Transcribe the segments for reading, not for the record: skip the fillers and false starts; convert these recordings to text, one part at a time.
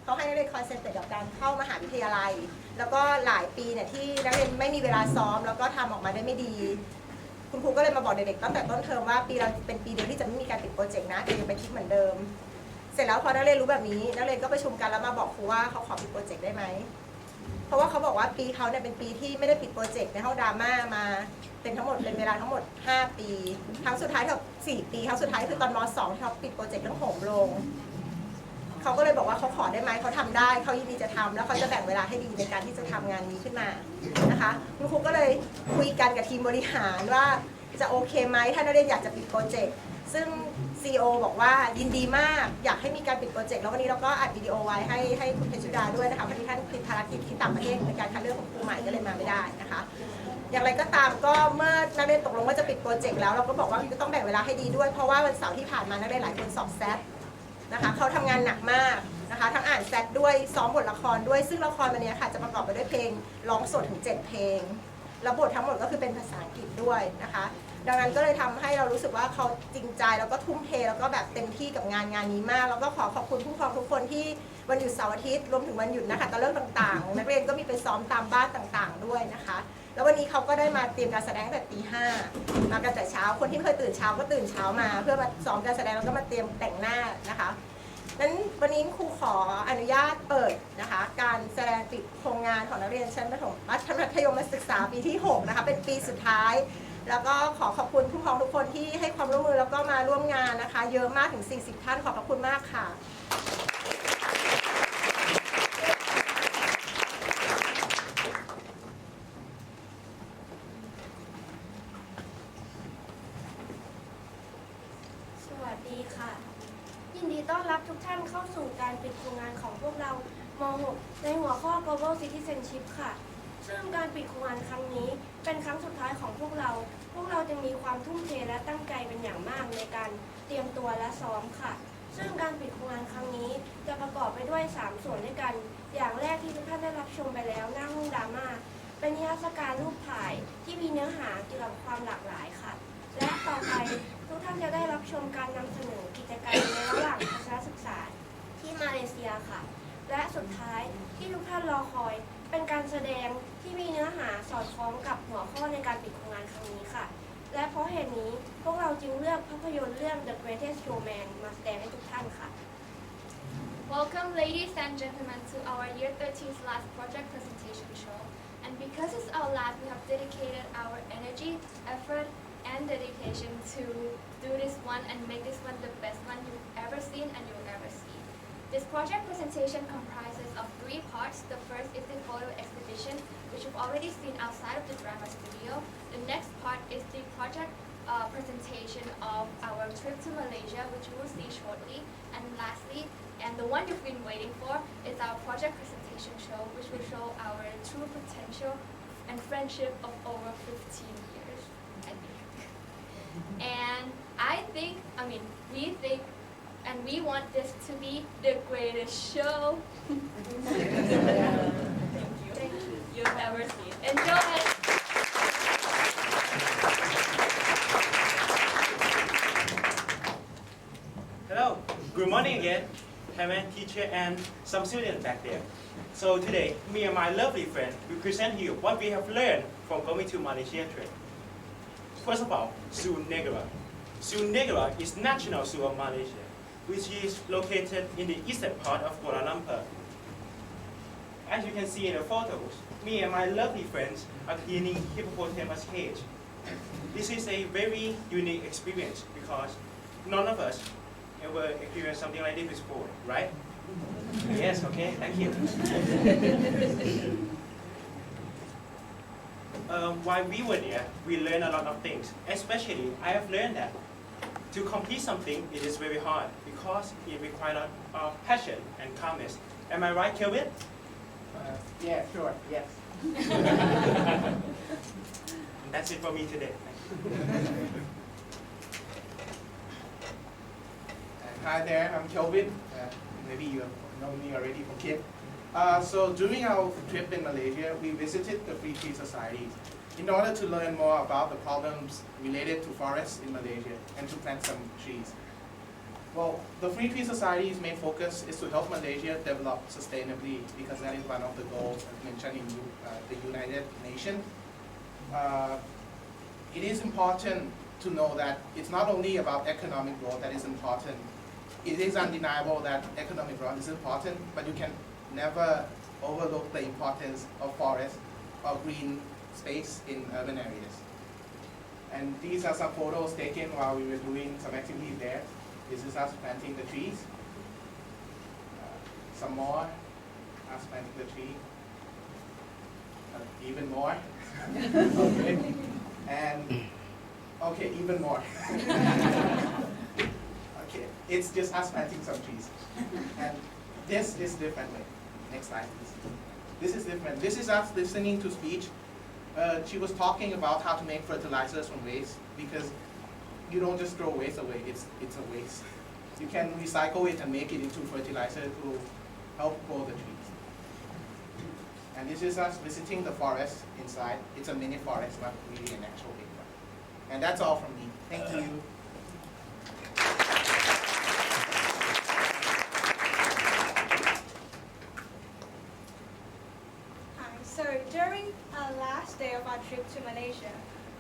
เขาให้นักเรียนคอนเซนเทรตกับการเข้ามหาวิทยาลัยแล้วก็หลายปีเนี่ยที่นักเรียนไม่มีเวลาซ้อมแล้วก็ทำออกมาได้ไม่ดีคุณครูก็เลยมาบอกเด็กๆตั้งแต่ต้นเทอมว่าปีเราเป็นปีเดียวที่จะไม่มีการปิดโปรเจกต์นะแต่ยังไปคิดเหมือนเดิมเสร็จแล้วพอนักเรียนรู้แบบนี้นักเรียนก็ประชุมกันแล้วมาบอกครูว่าเขาขอปิดโปรเจกต์ได้ไหมเพราะว่าเขาบอกว่าปีเขาเนี่ยเป็นปีที่ไม่ได้ปิดโปรเจกต์ในห้องดราม่ามาเป็นทั้งหมดเป็นเวลาทั้งหมด5 ปีครั้งสุดท้ายเขา4 ปีครั้งสุดท้ายคือตอนม.2 ที่เขาปิดโปรเจกต์เรื่องโหมโรงเขาก็เลยบอกว่าเขาขอได้ไหมเขาทำได้เขายินดีจะทำแล้วเขาจะแบ่งเวลาให้ดีในการที่จะทำงานนี้ขึ้นมานะคะคุณครูก็เลยคุยกันกับทีมบริหารว่าจะโอเคไหมถ้านักเรียนอยากจะปิดโปรเจกต์ซึ่ง CEO บอกว่ายินดีมากอยากให้มีการปิดโปรเจกต์แล้ววันนี้เราก็อัดวิดีโอไว้ให้คุณเพชรดาด้วยนะคะพอดีท่านติดภารกิจที่ต่างประเทศในการคัดเลือกของครูใหม่ก็เลยมาไม่ได้นะคะอย่างไรก็ตามก็เมื่อนักเรียนตกลงว่าจะปิดโปรเจกต์แล้วเราก็บอกว่าต้องแบ่งเวลาให้ดีด้วยเพราะว่าวันเสาร์ที่ผ่านมานักเรียนหลายคนสอบแซดนะคะเขาทำงานหนักมากนะคะทั้งอ่านแซดด้วยซ้อมบทละครด้วยซึ่งละครวันนี้ค่ะจะประกอบไปด้วยเพลงร้องสดถึง7 เพลงแล้วบททั้งหมดก็คือเป็นภาษาอังกฤษด้วยนะคะดังนั้นก็เลยทำให้เรารู้สึกว่าเขาจริงใจแล้วก็ทุ่มเทแล้วก็แบบเต็มที่กับงานนี้มากแล้วก็ขอบคุณผู้ปกครองทุกคนที่วันหยุดเสาร์อาทิตย์รวมถึงวันหยุดนะคะตะเลิกต่างๆนักเรียนก็มีไปซ้อมตามบ้านต่างๆด้วยนะคะแล้ววันนี้เขาก็ได้มาเตรียมการแสดงตั้งแต่ตี 5มากันแต่เช้าคนที่ไม่เคยตื่นเช้าก็ตื่นเช้ามาเพื่อมาซ้อมการแสดงแล้วก็มาเตรียมแต่งหน้านะคะนั้นวันนี้ครูขออนุญาตเปิดนะคะการแสดงปิดโครงงานของนักเรียนชั้นมัธยมศึกษาปีที่6นะคะเป็นปีสุดท้ายแล้วก็ขอบคุณผู้ปกครองทุกคนที่ให้ความร่วมมือแล้วก็มาร่วมงานนะคะเยอะมากถึง40 ท่านขอบคุณมากค่ะสวัสดีค่ะยินดีต้อนรับทุกท่านเข้าสู่การปิดโครงงานของพวกเราม.6 ในหัวข้อ Global Citizenship ค่ะซึ่งการปิดโครงงานครั้งนี้เป็นครั้งสุดท้ายของพวกเราจึงมีความทุ่มเทและตั้งใจเป็นอย่างมากในการเตรียมตัวและซ้อมค่ะซึ่งการปิดโครงงานครั้งนี้จะประกอบไปด้วย3 ส่วนด้วยกันอย่างแรกที่ทุกท่านได้รับชมไปแล้วหน้าห้องดราม่าเป็นนิทรรศการรูปถ่ายที่มีเนื้อหาเกี่ยวกับความหลากหลายค่ะและต่อไปทุกท่านจะได้รับชมการนำเสนอกิจกรรมในระหว่างทัศนศึกษาที่มาเลเซียค่ะและสุดท้ายที่ทุกท่านรอคอยเป็นการแสดงที่มีเนื้อหาสอดคล้องกับหัวข้อในการปิดโครงงานครั้งนี้ค่ะและเพราะเหตุนี้พวกเราจึงเลือกภาพยนตร์เรื่อง The Greatest Showman มาแสดงให้ทุกท่านค่ะ Welcome, ladies and gentlemen, to our Year 13's last project presentation show. And because it's our last, we have dedicated our energy, effort, and dedication to do this one and make this one the best one you've ever seen and you'll ever see. This project presentation comprises of 3 parts. The first is the photo exhibition, which you've already seen outside of the drama studio. The next part is the project presentation of our trip to Malaysia, which you will see shortly. And lastly, and the one you've been waiting for, is our project presentation show, which will show our true potential and friendship of over 15 years, I think. And we think, and we want this to be the greatest show thank you you've ever seen. Enjoy it! Hello, good morning again, parent, teacher, and some students back there. So today, me and my lovely friend will present you what we have learned from going to Malaysia trip. First of all, Zoo Negara. Zoo Negara is National Zoo of Malaysia, which is located in the eastern part of Kuala Lumpur. As you can see in the photos, me and my lovely friends are cleaning hippopotamus cage. This is a very unique experience because none of us ever experienced something like this before, right? Yes, okay, thank you. While we were there, we learned a lot of things. Especially, I have learned that to complete something, it is very hard because it requires a lot of passion and calmness. Am I right, Kelvin? Yeah, sure, yes. That's it for me today. Hi there, I'm Kelvin. Maybe you know me already from KID. So during our trip in Malaysia, we visited the Free Tree Society in order to learn more about the problems related to forests in Malaysia and to plant some trees. Well, the Free Trade Society's main focus is to help Malaysia develop sustainably because that is one of the goals as mentioned in the United Nations. It is important to know that it's not only about economic growth that is important. It is undeniable that economic growth is important, but you can never overlook the importance of forest or green space in urban areas. And these are some photos taken while we were doing some activities there. This is us planting the trees. Some more, us planting the tree. Even more. Okay. And okay, even more. Okay, it's just us planting some trees. And this is different. Next slide, please. This is different. This is us listening to speech. She was talking about how to make fertilizers from waste because you don't just throw waste away, it's a waste. You can recycle it and make it into fertilizer to help grow the trees. And this is us visiting the forest inside. It's a mini forest, not really an actual big one. And that's all from me. Thank you. So during our last day of our trip to Malaysia,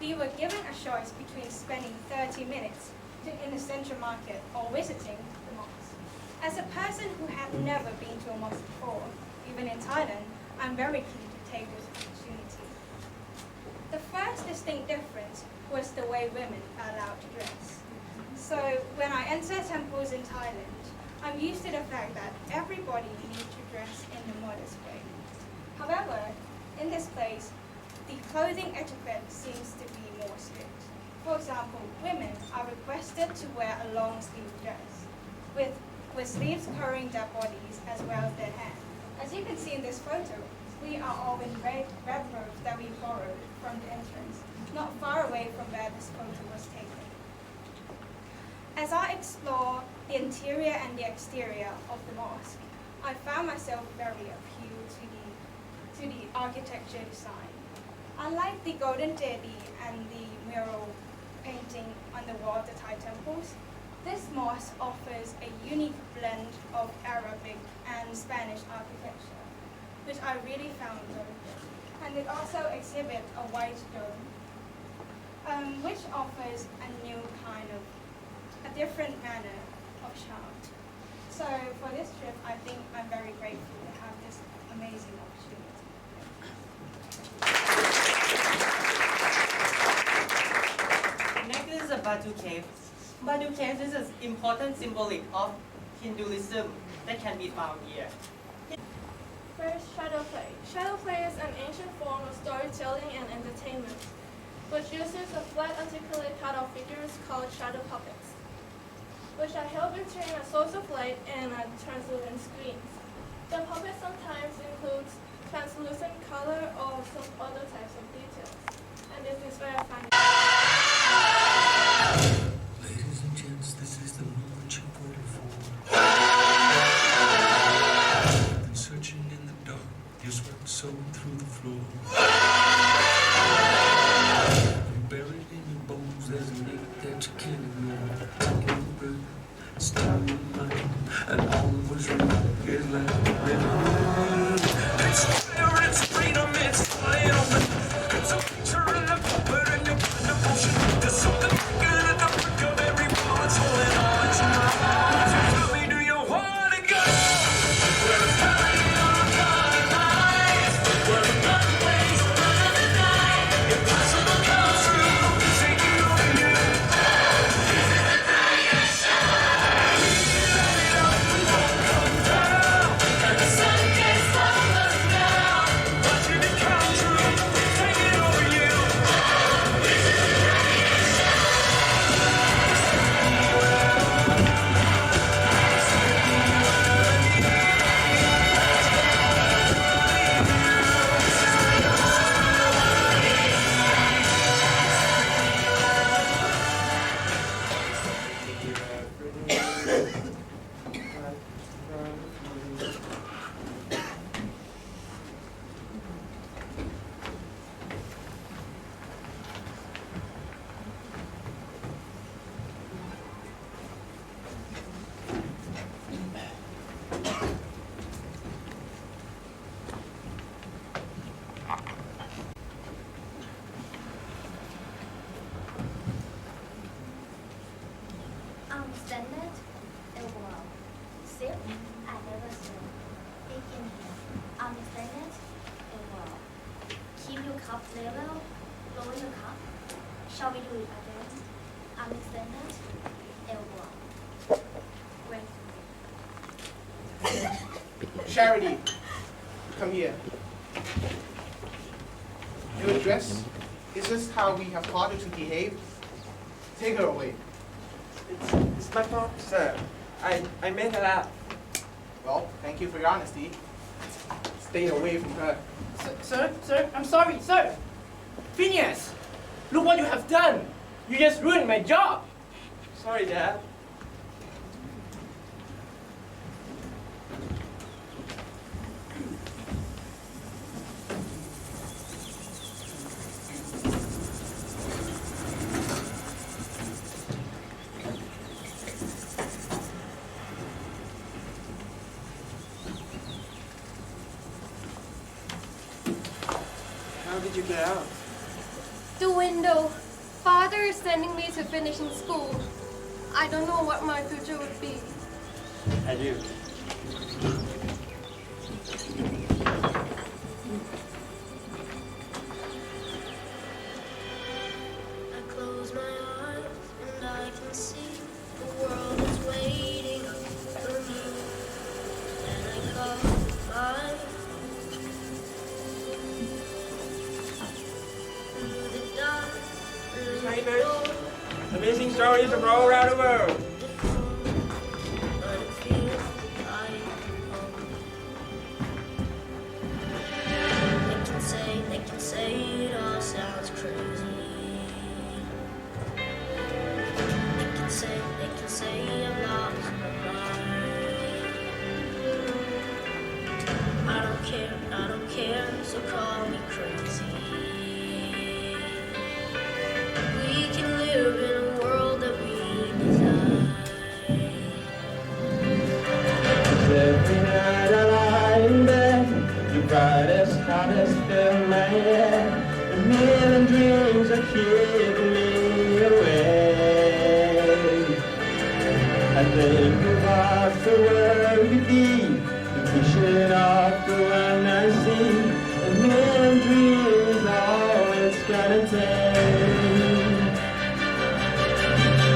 we were given a choice between spending 30 minutes in the central market or visiting the mosque. As a person who had never been to a mosque before, even in Thailand, I'm very keen to take this opportunity. The first distinct difference was the way women are allowed to dress. So when I enter temples in Thailand, I'm used to the fact that everybody needs to dress in a modest way. However, in this place, the clothing etiquette seems to be more strict. For example, women are requested to wear a long sleeve dress with sleeves covering their bodies as well as their hair. As you can see in this photo, we are all in red robes that we borrowed from the entrance, not far away from where this photo was taken. As I explore the interior and the exterior of the mosque, I found myself very appealed to the architecture design. Unlike the Golden Deity and the mural painting on the wall of the Thai temples, this mosque offers a unique blend of Arabic and Spanish architecture, which I really found very good. And it also exhibits a white dome, which offers a different manner of charm. So for this trip, I think I'm very grateful to have this amazing opportunity. Next is a Batu Cave. Batu Cave is an important symbolic of Hinduism that can be found here. First, shadow play. Shadow play is an ancient form of storytelling and entertainment, which uses a flat articulate part of figures called shadow puppets, which are held between a source of light and a translucent screen. The puppet sometimes includes translucent color or some other types of details, and this is very fun. Ladies and gents, this is the moment you've waited for. Been searching in the dark, your sweat soaked through the floor. You're buried in your bones, there's a need that you can't ignore. Taking your breath, stealing your mind, and all of what's wrong is like it's fire, it's freedom, it's wide open. It's a picture in the puppet and your devotion. There's something bigger than the brick of every ball. It's holding on to my heart. Tell me, do you want to go? Where the party on night, where the blood plays under the night. Impossible comes true. Say you and you. Light it up, we won't come down. And the sun Shall we do it again? Arm extended, elbow up. Charity, come here. Your dress, is this how we have taught you to behave? Take her away. It's my fault, sir. I made her up. Well, thank you for your honesty. Stay away from her. Sir, I'm sorry, sir. Phineas, look what you have done. You just ruined my job. Sorry, Dad. How did you get out? The window. Father is sending me to finish in school. I don't know what my future would be. I do. I close my eyes and I can see the world is waiting for me. And I call my through the dark. Neighbors, amazing stories from all around the world. But it feels like home. They can say it all sounds crazy. They can say I've lost my mind. I don't care, so call me crazy. We can live in a world that we design. Every night I lie in bed, your brightest colors fill my head. A million dreams are keeping me away. I think about the world could be, the vision of the one I see. A million dreams, all it's gonna take.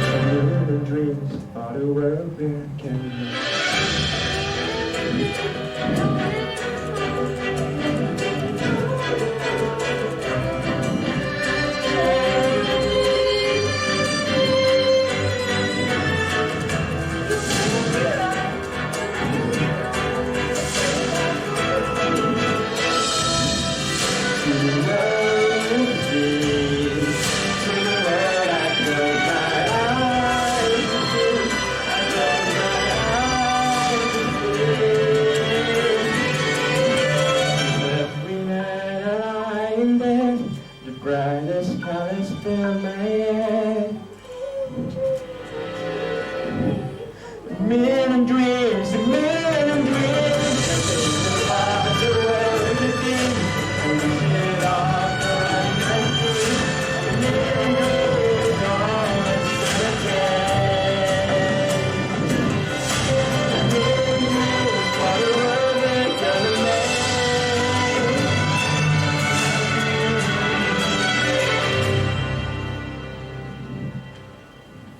A million dreams for the world we can make. Brightest colors fill my head. A million dreams, a million dreams. I think about the world could be, and we should all go and see. A million dreams, all it's gonna take. A million dreams for the world we're gonna make.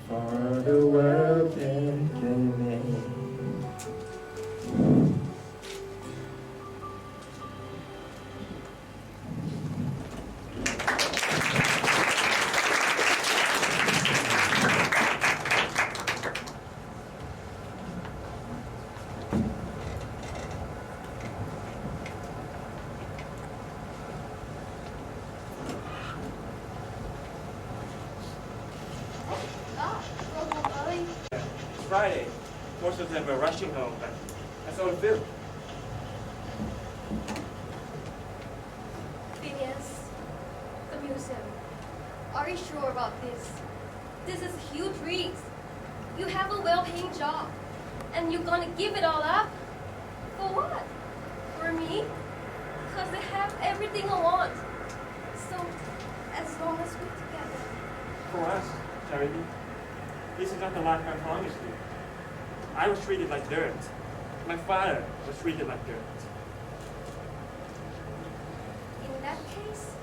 For the world that can make. It's Friday. Most of them were rushing home, but that's how it feels. Phineas, the museum. Are you sure about this? This is huge risk. You have a well-paying job, and you're gonna give it all up? For what? For me? Because they have everything I want. So, as long as we're together. For us, Charity, this is not the life I promised you. I was treated like dirt. My father was treated like dirt. In that case,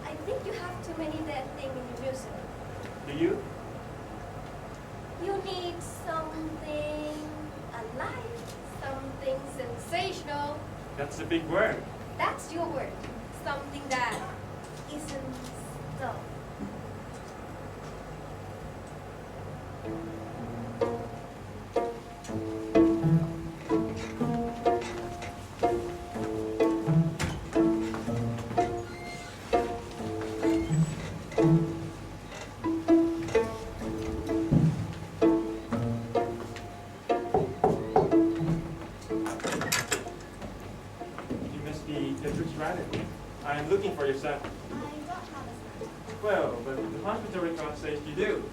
I think you have too many dead things in your museum. Do you? You need something alive, something sensational. That's a big word. That's your word. Something that isn't stuff. You must be the truth writer. I am looking for your son. I don't have a son. Well, but the hospital record says you do.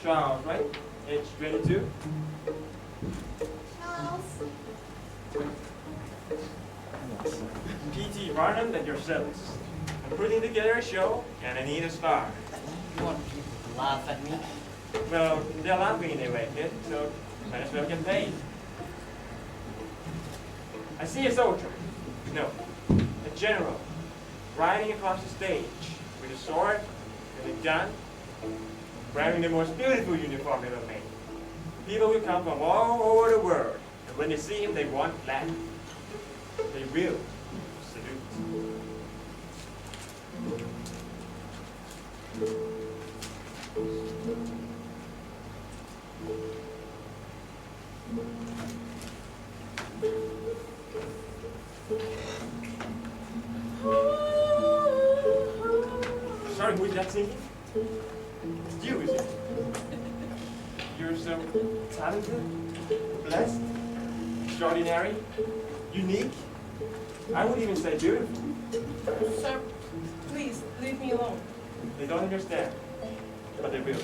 Charles, right? Age 22? Charles. P.T. Barnum and yourselves. I'm putting together a show, and I need a star. You want people to laugh at me? Well, they're laughing anyway, kid, so might as well get paid. I see a soldier. No, a general. Riding across the stage with a sword and a gun, wearing the most beautiful uniform ever made. People will come from all over the world, and when they see him, they won't laugh. They will salute. Sorry, who is that singing? It's you, is it? You're so talented, blessed, extraordinary, unique. I would even say beautiful. Sir, please leave me alone. They don't understand, but they will.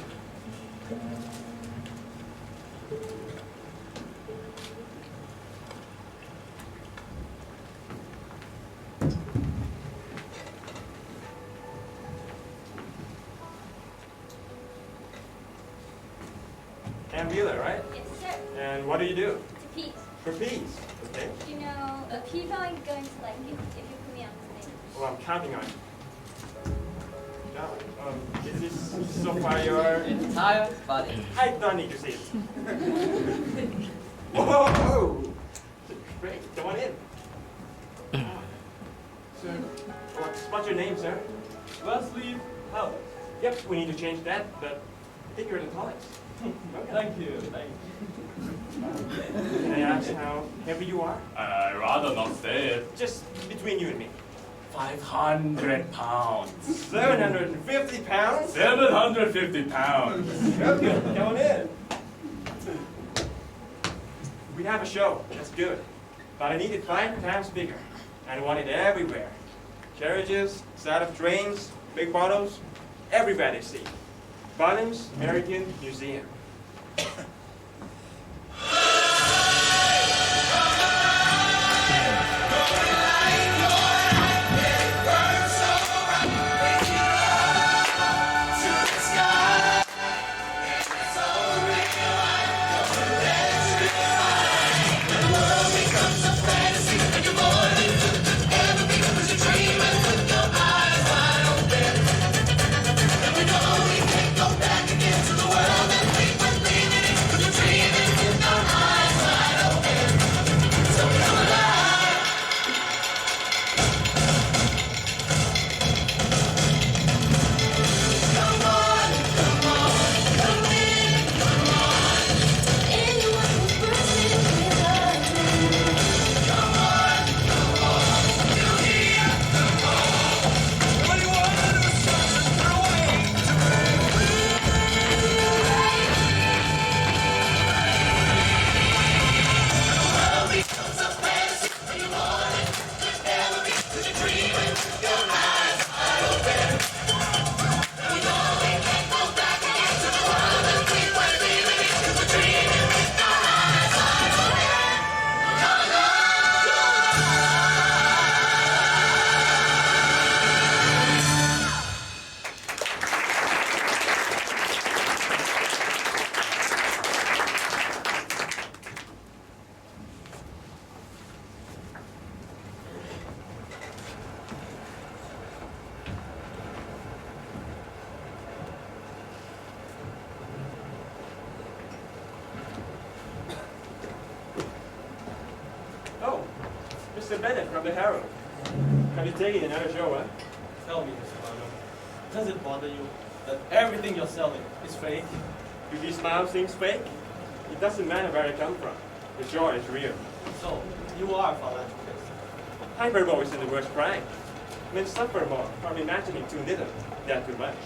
Ann Wheeler, right? Yes, sir. And what do you do? It's a piece. For peace, okay? You know, the people are going to like you if you put me on stage. Well, I'm counting on you. Now, is this so far your... Entire body. I don't need to see it. Whoa! Great, come on in. Sir, what's your name, sir? Wesley Howard. Yep, we need to change that, but I think you're the tallest. Okay. Thank you, thank you. Can I ask how heavy you are? I'd rather not say it. Just between you and me. 500 pounds. 750 pounds? 750 pounds. Okay, come on in. We have a show, that's good. But I need it 5 times bigger. And I want it everywhere. Carriages, side of trains, big bottles, everybody see. Bottoms American Museum. Oh, Mr. Bennett from the Herald. Have you taken another show, huh? Tell me, Mr. Barnum, does it bother you that everything you're selling is fake? Do these smile things fake? It doesn't matter where they come from. The joy is real. So, you are a philanthropist. Hyperbole isn't the worst crime. Men suffer more from imagining too little than too much.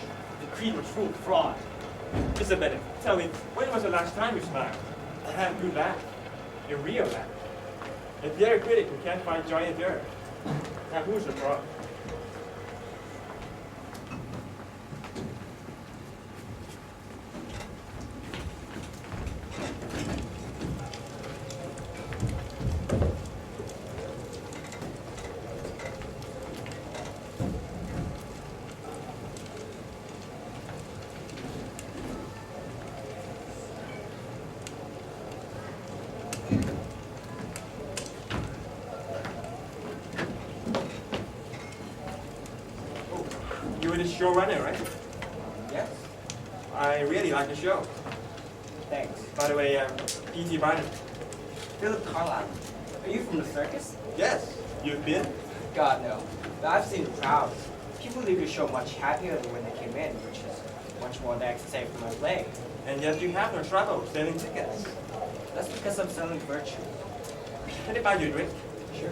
The creed was full of fraud. Mr. Bennett, tell me, when was the last time you smiled? And had a good laugh? A real laugh? If you're a critic who can't find joy in dirt, now who's the fraud? You were the showrunner, right? Yes, I really like the show. thanks. By the way, P.T. Barnum. Philip Carlisle, are you from the circus? Yes, you've been? God, no. But I've seen the crowds. People leave your show much happier than when they came in, which is much more than I can say for my play. And yet you have no trouble selling tickets. That's because I'm selling virtue. Can I buy you a drink? Sure.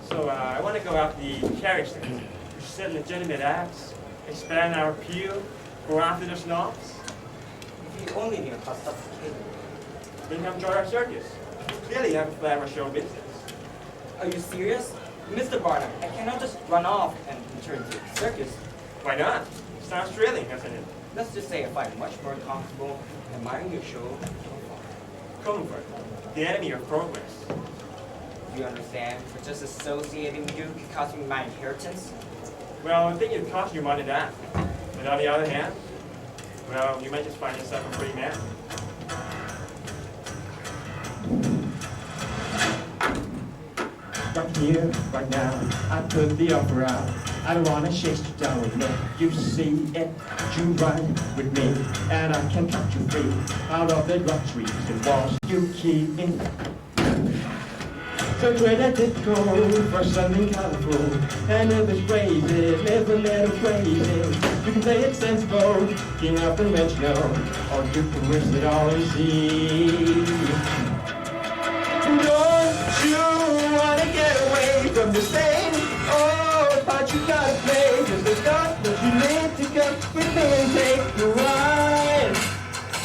So I want to go out the character. We sell legitimate acts, expand our appeal, go after the snobs. If you only knew how suffocating. Then come join our circus. We clearly have a clever show business. Are you serious? Mr. Barnum, I cannot just run off and return to the circus. Why not? Sounds thrilling, doesn't it? Let's just say I find much more comfortable admiring your show. Comfort, the enemy of progress. Do you understand? For just associating with you could cost me my inheritance? Well, I think it costs you more than that. But on the other hand, well, you might just find yourself a free man. Right here, right now, I put the offer out. I don't wanna chase you down with me. You see it, you run with me, and I can cut you free out of the luxuries and walls you keep in. So where did it go for something colorful? And if it's crazy, live a little crazy. You can play it sensible, king of conventional, or you can risk it all and see. Don't you wanna get away from the stain? Oh, but you gotta play, cause there's not what you need to come with me and take the ride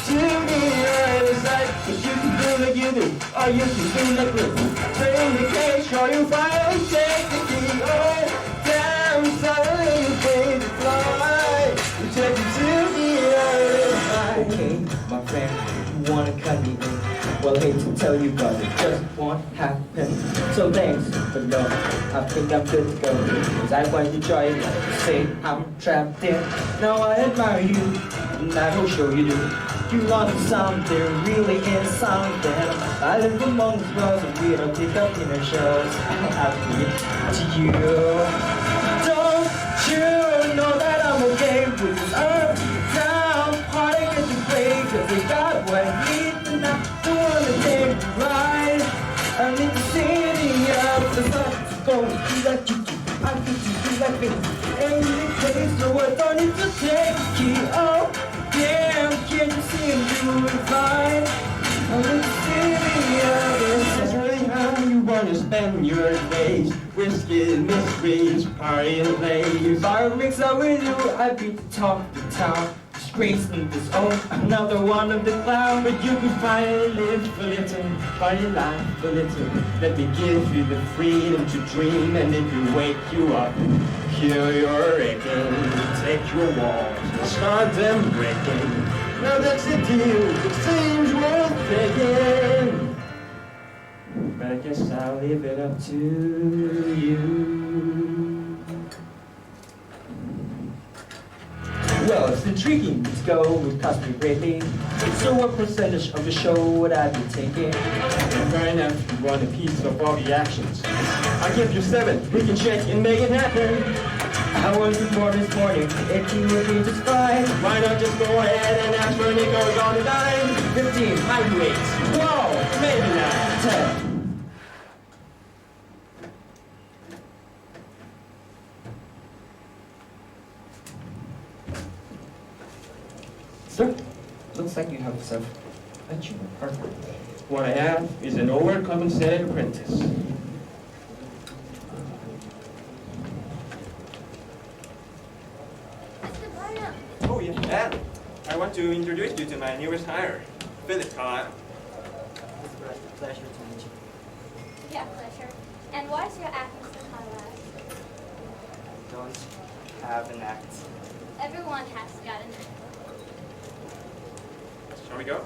to the other side. Cause you can do like you do, or you can do like me. Turn the cage, or you finally take the key. Oh, damn, suddenly you pay the fly. You take it to the other side. Okay, my friend, you wanna cut me in? Well, I hate to tell you, but it just won't happen. So thanks, but no, I think I'm good to go. Cause I find you joy, like you say, I'm trapped in. Now I admire you, and I will show you do. You want something, really is something. I live among the stars, and we don't pick up in our shells. I'll be to you. Don't you know that I'm okay with this up, down, party get to play, cause they got what I need. And I don't wanna take a ride. I need to see the opposite. Go be like you do, I need to be like me. Any place, so I don't need to take a key. Oh, damn, can't you see I'm doing fine? I need to see the opposite. That's really how you wanna spend your days. Whiskey, mysteries, party and play. If I mix up with you, I'd be the talk of the town. Disgracing this own, another one of the clown. But you can finally live a little, party life a little. Let me give you the freedom to dream. And if you wake you up, kill your aching. Take your walls and start them breaking. Now that's the deal, it seems worth taking. But I guess I'll leave it up to you. Well, it's intriguing to go with cost me greatly. So what percentage of the show would I be taking? Fair enough, you want a piece of all the actions. I'll give you 7, we can check and make it happen. I was born this morning, if you were free to spy, why not just go ahead and ask for nickels on a dime? 15 heavyweights, whoa, maybe not 10. Sir, looks like you have yourself a junior partner. What I have is an overcompensated apprentice. Oh, yeah, and I want to introduce you to my newest hire, Philip Carlisle. It's a pleasure to meet you. Yeah, pleasure. And why is your acting so Carlisle? Don't have an act. Everyone has got an act. Shall we go?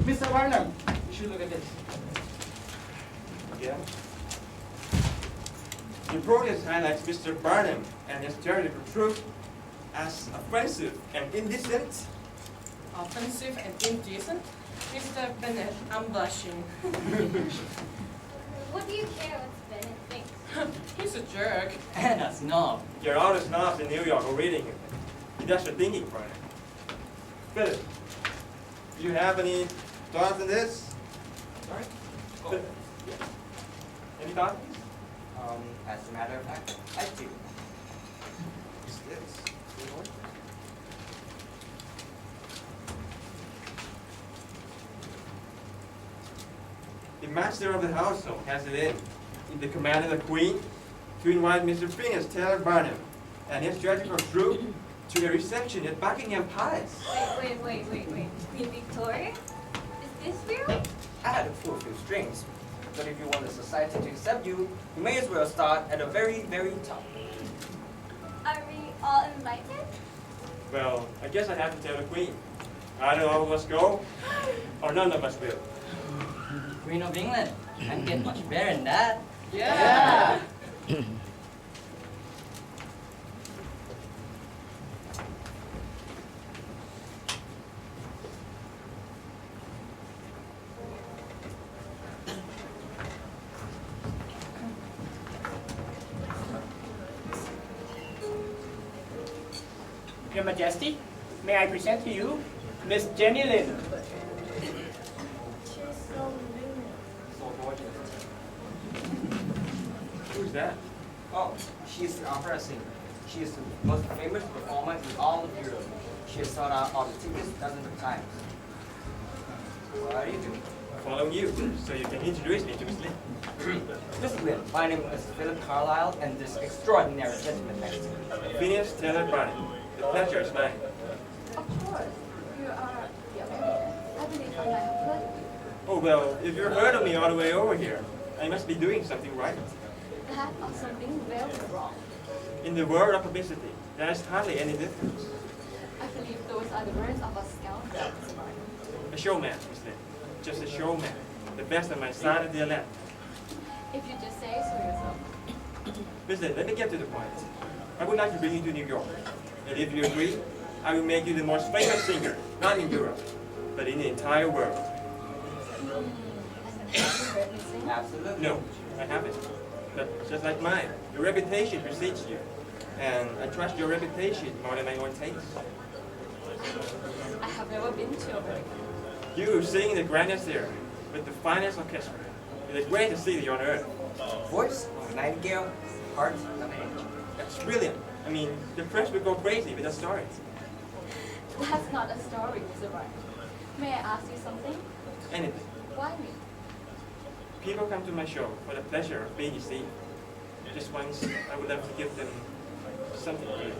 Mr. Barnum, you should look at this. Yeah. The progress highlights Mr. Barnum and his theoretical truth as offensive and indecent. Offensive and indecent? Mr. Bennett, I'm blushing. What do you care what Bennett thinks? He's a jerk. And a snob. There are all the snobs in New York who are reading it. That's your thinking, Brian. Philip, do you have any thoughts on this? Sorry? Philip, yeah. Any thoughts? As a matter of fact, I do. What's this? The master of the household has it in the command of the Queen, to invite Mr. Phineas Taylor Barnum and his theatrical troupe to a reception at Buckingham Palace. Wait. Queen Victoria? Is this real? I had to pull a few strings, but if you want the society to accept you, you may as well start at the very, very top. Are we all invited? Well, I guess I have to tell the Queen. Either all of us go, or none of us will. Queen of England. Can't get much better than that. Yeah. Your Majesty, may I present to you Miss Jenny Lin. She's so luminous. So gorgeous. Who's that? Oh, she's the opera singer. She is the most famous performer in all of Europe. She has sold out all the tickets dozens of times. What are you doing? Following you, so you can introduce me to Miss Lin. Miss Lin, my name is Philip Carlisle, and this extraordinary gentleman next to me. Phineas Taylor Barnum. The pleasure is mine. Of course. You are the American. I believe I might have heard of you. Oh, well, if you've heard of me all the way over here, I must be doing something right. That or something very wrong. In the world of publicity, there is hardly any difference. I believe those are the words of a scoundrel, Mr. Barnum. A showman, Miss Lin. Just a showman. The best on my side of the Atlantic. If you just say so yourself. Miss Lin, let me get to the point. I would like to bring you to New York. And if you agree, I will make you the most famous singer, not in Europe, but in the entire world. Have you heard me sing? Absolutely. No, I haven't. But just like mine, your reputation precedes you. And I trust your reputation more than my own taste. I have never been to America. You sing the grandest there, with the finest orchestra, in the greatest city on earth. Voice of a nightingale, heart of an angel. That's brilliant. I mean, the press will go crazy with that story. That's not a story, Mr. Barnum. May I ask you something? Anything. Why me? People come to my show for the pleasure of being deceived. Just once, I would love to give them something to do.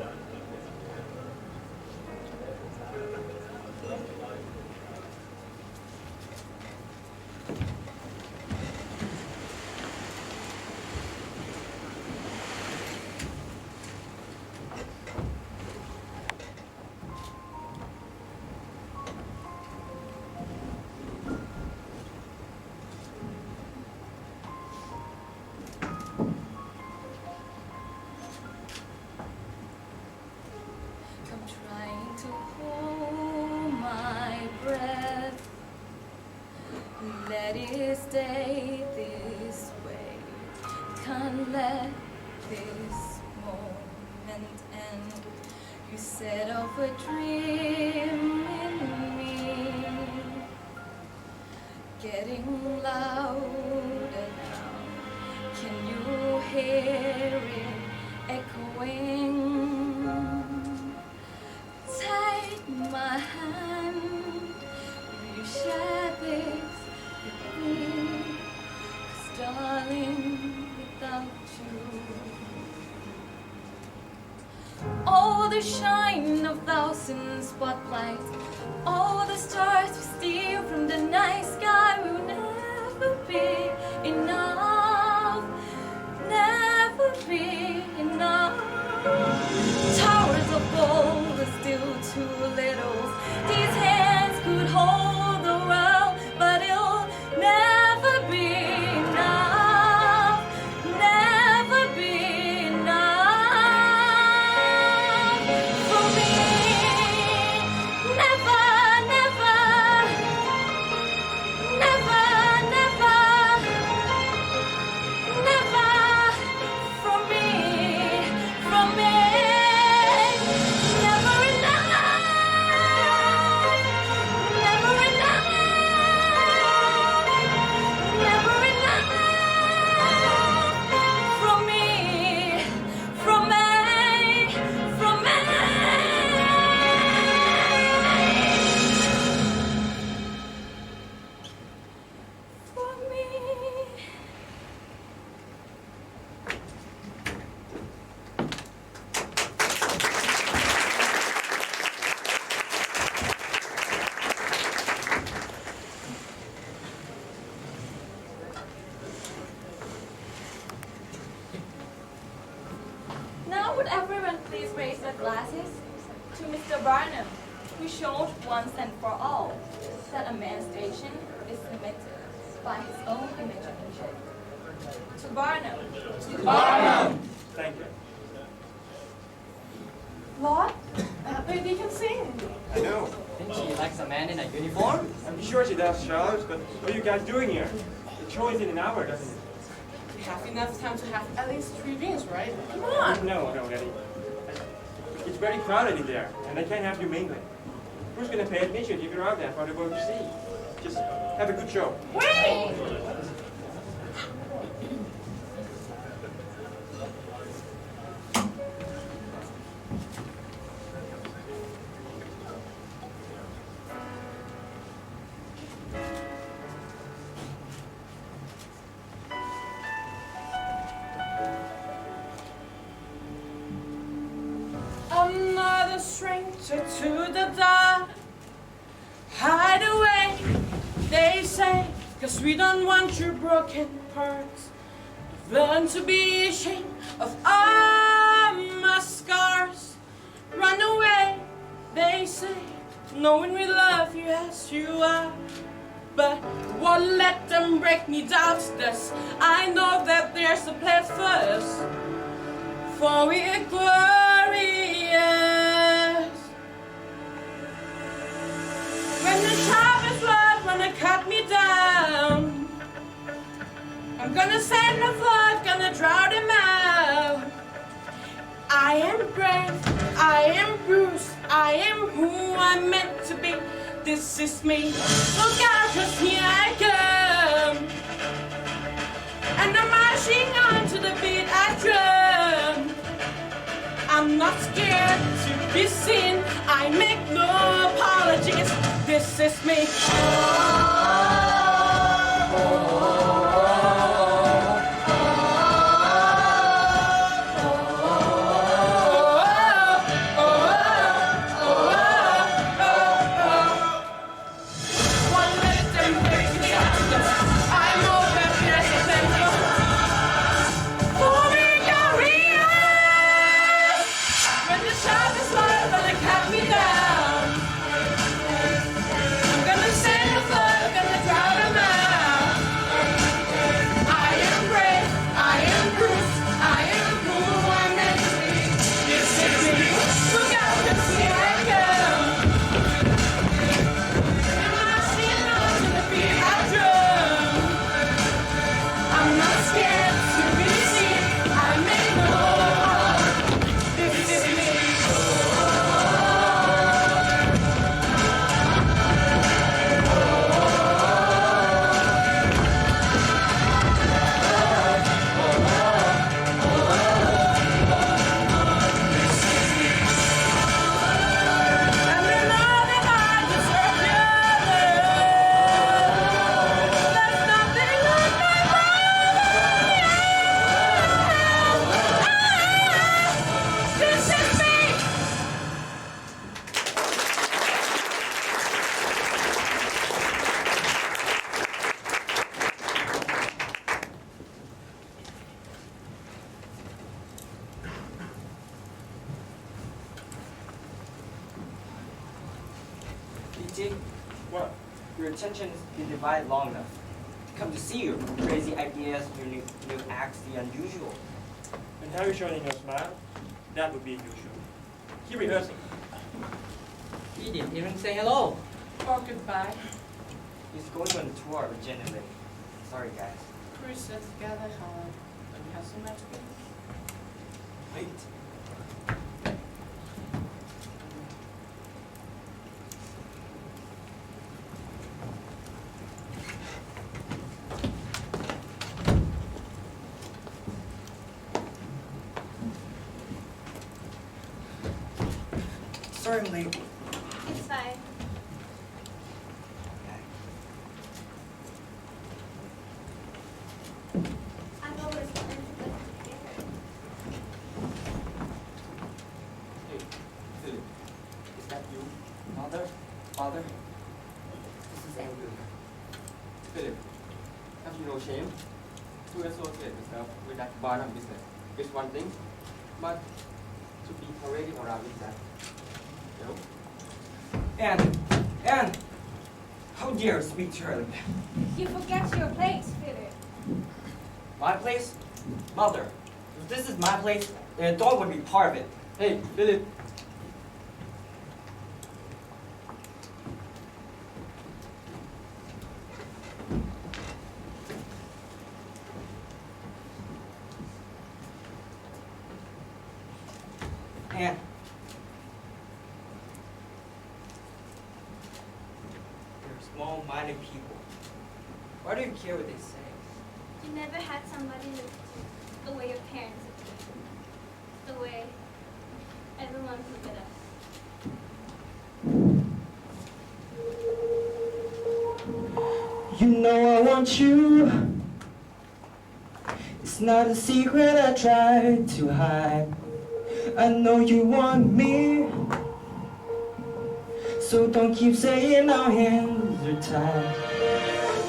stay this way. Can't let this moment end. You set off a dream in me, getting louder now. Can you hear it echoing? Take my hand, will you share this with me? 'Cause darling, without you, all the shine of thousand spotlights, all the stars we steal from the night sky will never be enough, never be enough. Towers of gold are still too little. These hands could hold the world, but it'll never be enough, never be enough for me. Never, never, never, never, never from me, from me. Never enough, never enough, never enough from me, from me, from me. For me. Now would everyone please raise their glasses to Mr. Barnum, who showed once and for all that a man's station is limited by his own imagination. To Barnum. To Barnum. Thank you. Lord, that lady can sing. I know. Think she likes a man in a uniform? I'm sure she does, Charles, but what are you guys doing here? The show is in an hour, doesn't it? We have enough time to have at least 3 drinks, right? Come on. No, Daddy. It's very crowded in there, and I can't have you mingling. Who's going to pay admission if you're out there for the world to see? Just have a good show. Wait! I'm not a stranger to the dark. Hide away, they say, 'cause we don't want your broken parts. Learn to be ashamed of all my scars. Run away, they say, knowing we love you as you are. But won't let them break me down to this. I know that there's a place for us, for we are glorious. When the sharpest word wanna cut me down, I'm gonna send the flood, gonna drown them out. I am brave, I am bruised, I am who I'm meant to be. This is me, look out, trust me, I come. And I'm marching on to the beat I drum. I'm not scared to be seen, I make no apologies. This is me. I'm gonna send the flood, gonna drive Your attention has been divided long enough to come to see your crazy ideas, your new acts, the unusual. And how you showing your smile? That would be usual. Keep rehearsing. He didn't even say hello or goodbye. He's going on a tour legitimately. Sorry, guys. Crew sit together hard and have so much peace. Wait. Sorry I'm late. It's fine. I've always wanted to go together. Hey, Philip. Is that you? Mother? Father? This is Andrew. Philip, have you no shame to associate yourself with that Barnum business? It's one thing, but to be parading around with that, you know? Anne! How dare you speak to her? You forget your place, Philip. My place? Mother, if this is my place, then a dog would be part of it. Hey, Philip. Anne. You're small-minded people. Why do you care what they say? You never had somebody look at you the way your parents looked at you. The way everyone looked at us. You know I want you. It's not a secret I tried to hide. I know you want me. So don't keep saying our hands are tied.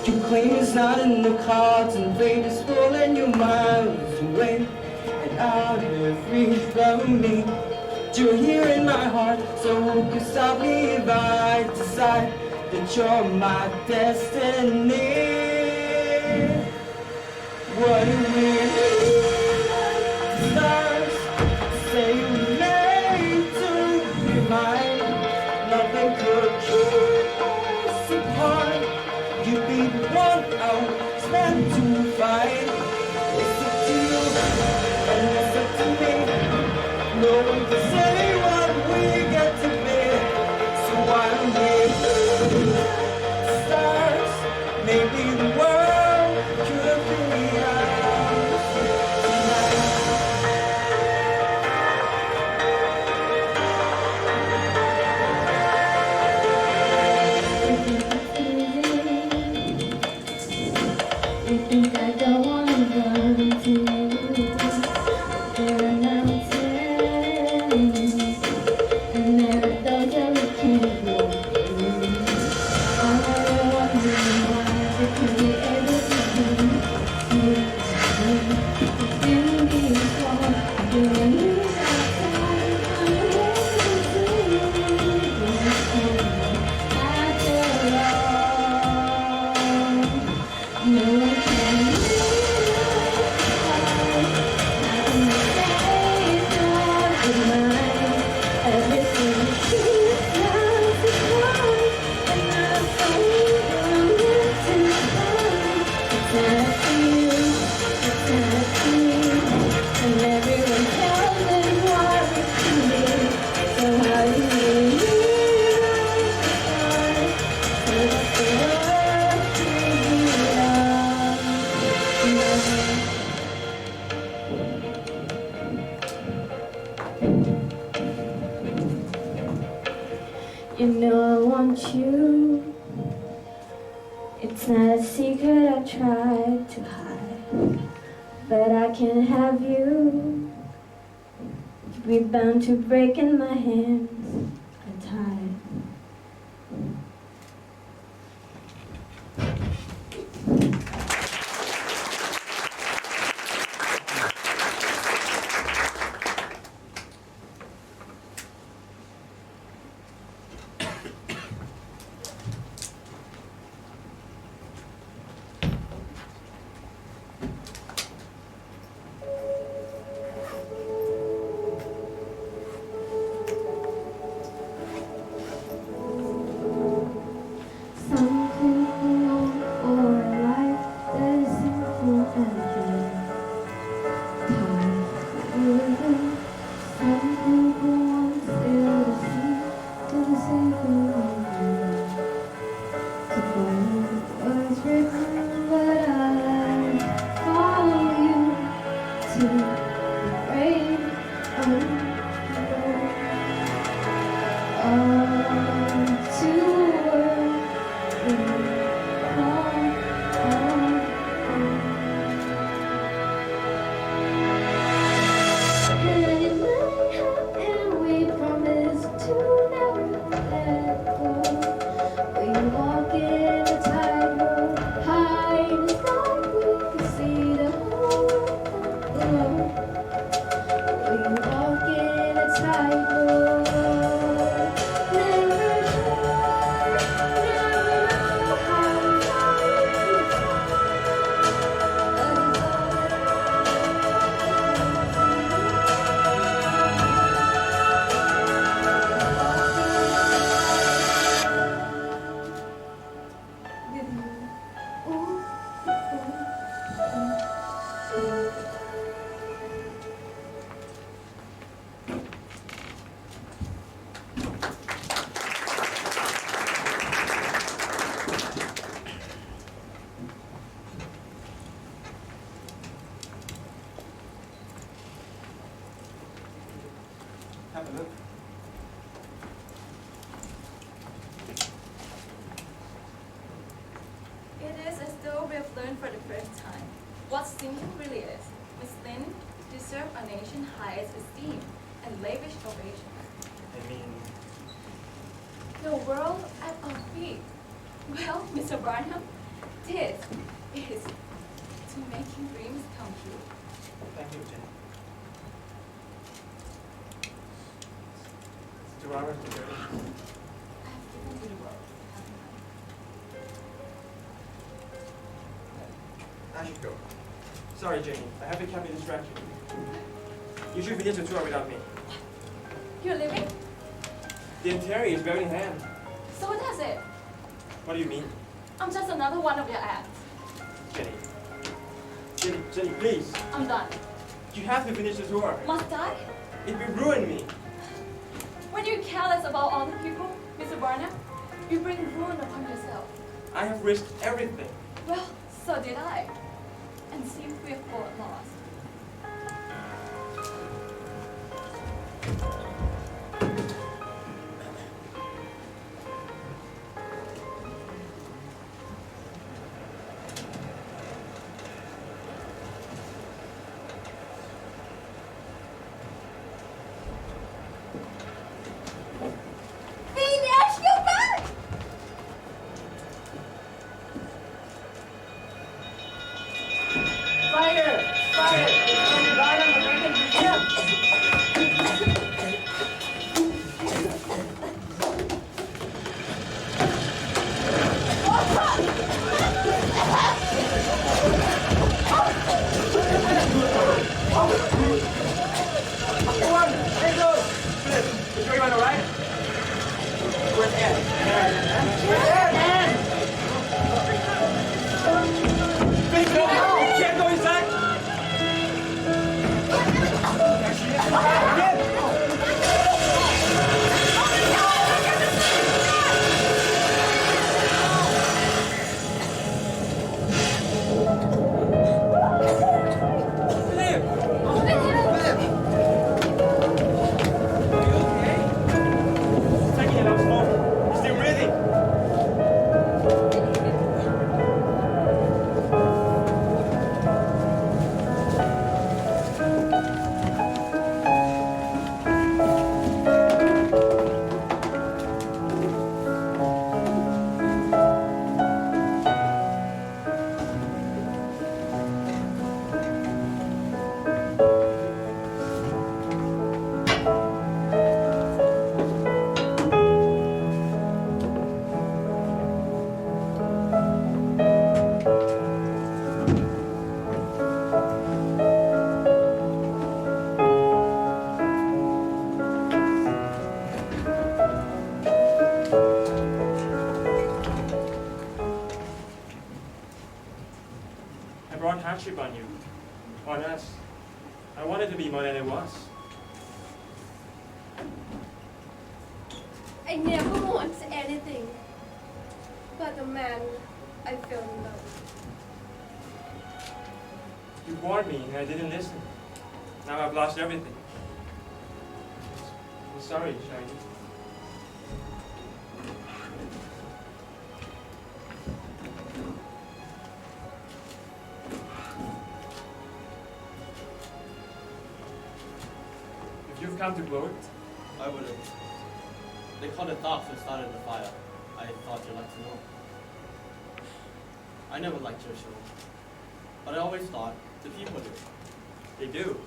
You claim it's not in the cards and fate is pulling you miles away and out of reach from me. But you're here in my heart, so who could stop me if I decide that you're my destiny? What do we need? Stars say we're made to be mine. Nothing could keep us apart. You'd be the one I was meant to find. It's up to you, and it's up to me. No one can say what we get to be. So why don't we stars? Maybe the world could be ours tonight. You think I don't wanna run to you? There are mountains, and there are those that we can't go through. I'm wondering why we can be able to do you. Didn't be strong, doing you outside. I'm waiting to you. After all, no one can and everyone tells them what we can be. So how do you You know I want you. It's not a secret I tried to hide, but I can't have you. We're bound to break and my hands are tied. Some people long for a life that is simple and pure. Tired of living. Some people want still to see for the sake of you. To follow what's written, but I follow you to the grave of to a world we call home. And it may happen, we promise to never let go. We walk in a tightrope, high in the sky, we can see the whole world below. We walk in a tightrope, never sure, never know how far we Have a look. It is as though we have learned for the first time what singing really is. Miss Lin deserves our nation's highest esteem and lavish ovation. I mean, The world at our feet. Well, Mr. Barnum, this is to making dreams come true. thank you, Jenny. 2 hours to 30. I have given you the world. I should go. Sorry, Jenny. I have become a distraction. You should finish the tour without me. You're leaving? The interior is very in hand. So that's it. What do you mean? I'm just another one of your acts. Jenny. Jenny, please. I'm done. You have to finish the tour. Must I? It will ruin me. When you're careless about other people, Mr. Barnum, you bring ruin upon yourself. I have risked everything. Well, so did I. And seems we have both lost. Taking a long smoke. Still breathing. brought hardship on you, on us. I wanted to be more than I was. I never want anything but the man I fell in love with. You warned me and I didn't listen. Now I've lost everything. I'm sorry, Shiny. If you've come to vote, I wouldn't. They called it dogs and started the fire. I thought you'd like to know. I never liked your show. But I always thought the people do. they do.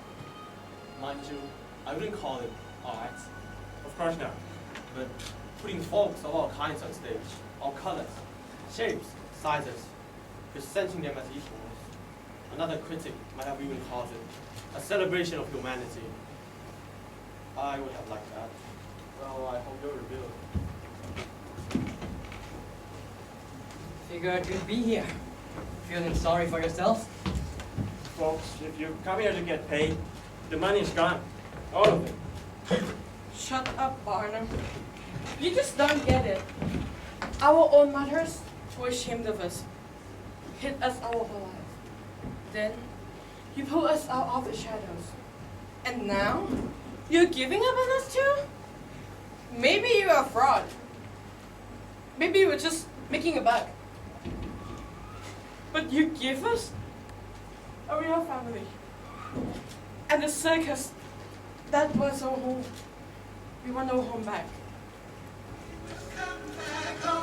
Mind you, I wouldn't call it art. Of course not. But putting folks of all kinds on stage, all colors, shapes, sizes, presenting them as equals. Another critic might have even called it a celebration of humanity. I would have liked that. Well, I hope you're revealed. Figured you'd be here. Feeling sorry for yourself? Folks, if you come here to get paid, the money's gone. All of it. Shut up, Barnum. You just don't get it. Our own mothers were ashamed of us, hid us our whole life. Then, you pull us out of the shadows. And now, you're giving up on us too? Maybe you're a fraud. Maybe you were just making a buck. But you give us a real family. And the circus, that was our home. We want no home back.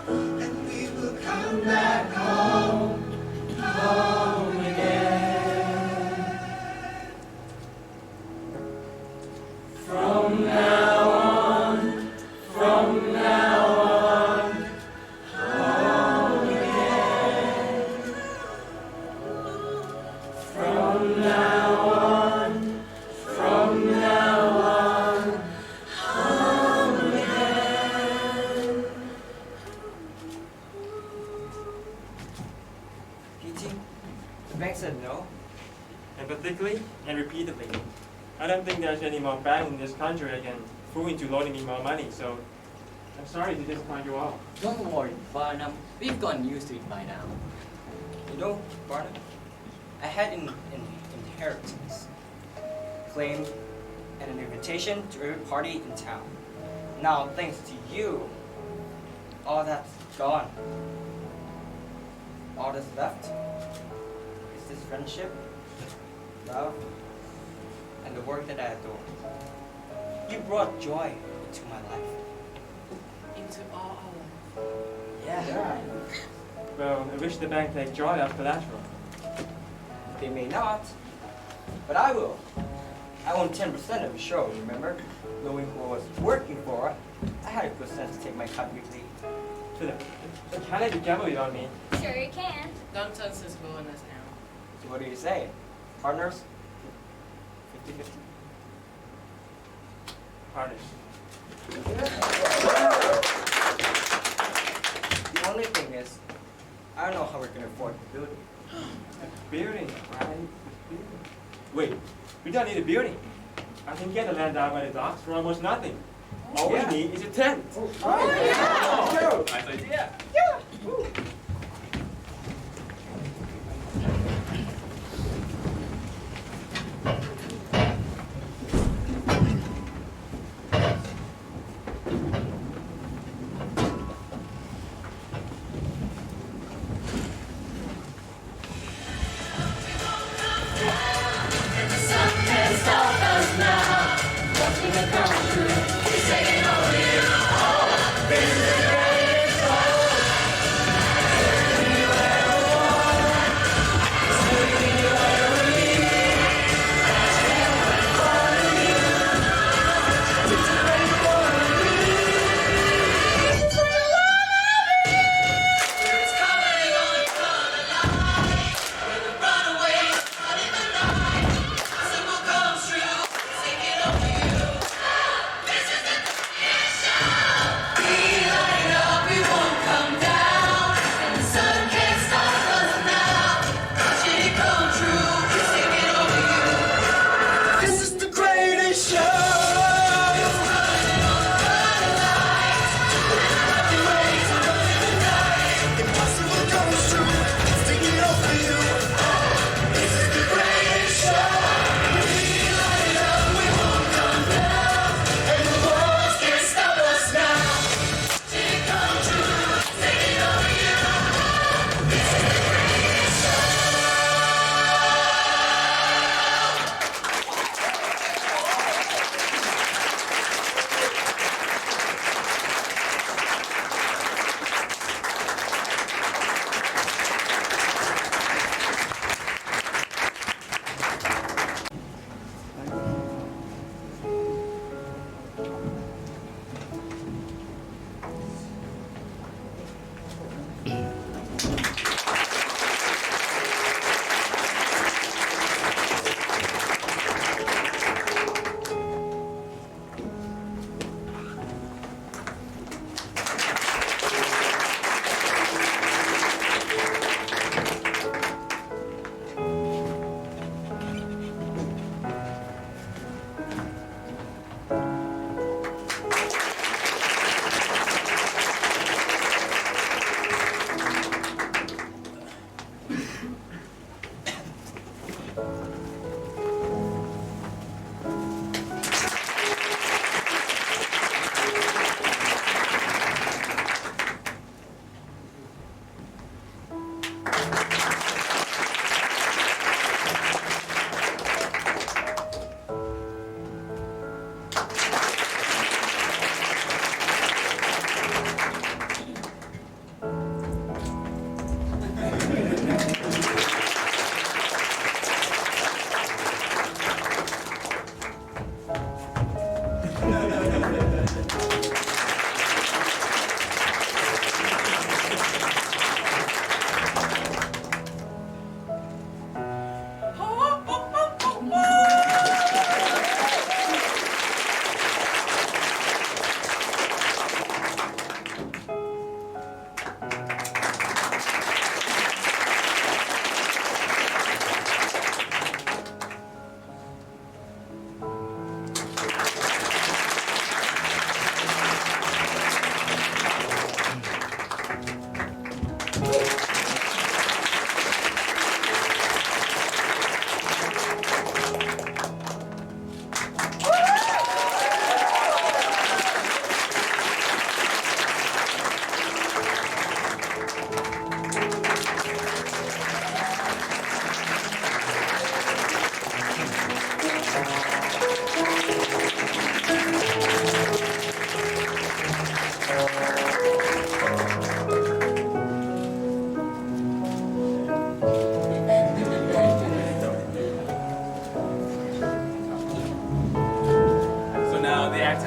And we will come back home, home again. From now on, home again. From now on, home again. PT, the bank said no. Emphatically and repeatedly. I don't think there's any more bank in this country that can fool into loaning me more money, so I'm sorry to disappoint you all. Don't worry, Barnum. We've gotten used to it by now. You know, Barnum, I had an inheritance, claim, and an invitation to every party in town. Now, thanks to you, all that's gone. All that's left is this friendship, love, and the work that I adore. You brought joy into my life. Into all our life. Yeah. Well, I wish the bank take joy as collateral. They may not, but I will. I own 10% of the show, remember? Knowing who I was working for, I had a good sense to take my cut weekly. Philip, can I be gamble on me? Sure you can. Nonsense is bonus now. So what do you say? Partners? 50-50? Partners. The only thing is, I don't know how we're going to afford the building. Building, right? Wait, we don't need a building. I can get the land out by the docks for almost nothing. All Yeah. we need is a tent. Oh, Nice idea.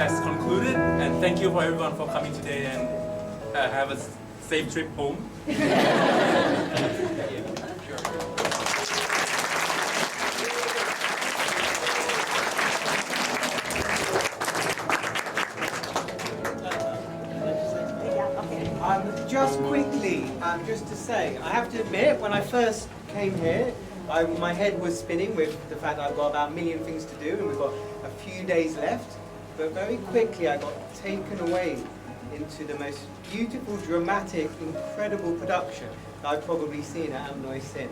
Has concluded, and thank you for everyone for coming today, and have a safe trip home. Just quickly, just to say, I have to admit, when I first came here, my head was spinning with the fact that I've got about a million things to do and we've got a few days left. But very quickly I got taken away into the most beautiful, dramatic, incredible production that I've probably seen at Amnoy Sin.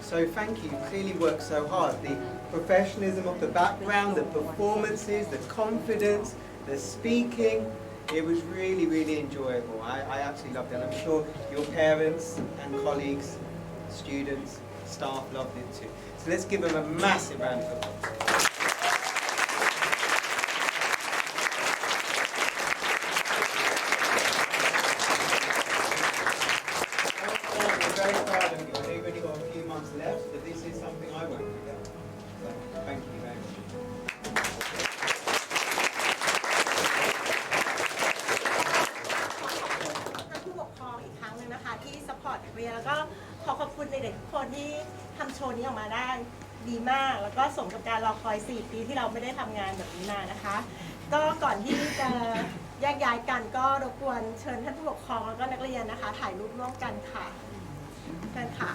So thank you, you clearly worked so hard. The professionalism of the background, the performances, the confidence, the speaking, it was really, really enjoyable. I absolutely loved it. And I'm sure your parents and colleagues, students, staff loved it too. So let's give them a massive round of applause. Left, but this is something I won't forget. So, thank you very much. ท่านผู้ปกครองอีกครั้งหนึ่งนะคะที่ซัพพอร์ตนักเรียนแล้วก็ขอบคุณเด็กๆทุกคนที่ทำโชว์นี้ออกมาได้ดีมากแล้วก็สมกับการรอคอย4 ปีที่เราไม่ได้ทำงานแบบนี้มานะคะก็ก่อนที่จะแยกย้ายกันก็รบกวนเชิญท่านผู้ปกครองแล้วก็นักเรียนนะคะถ่ายรูปร่วมกันค่ะเชิญค่ะ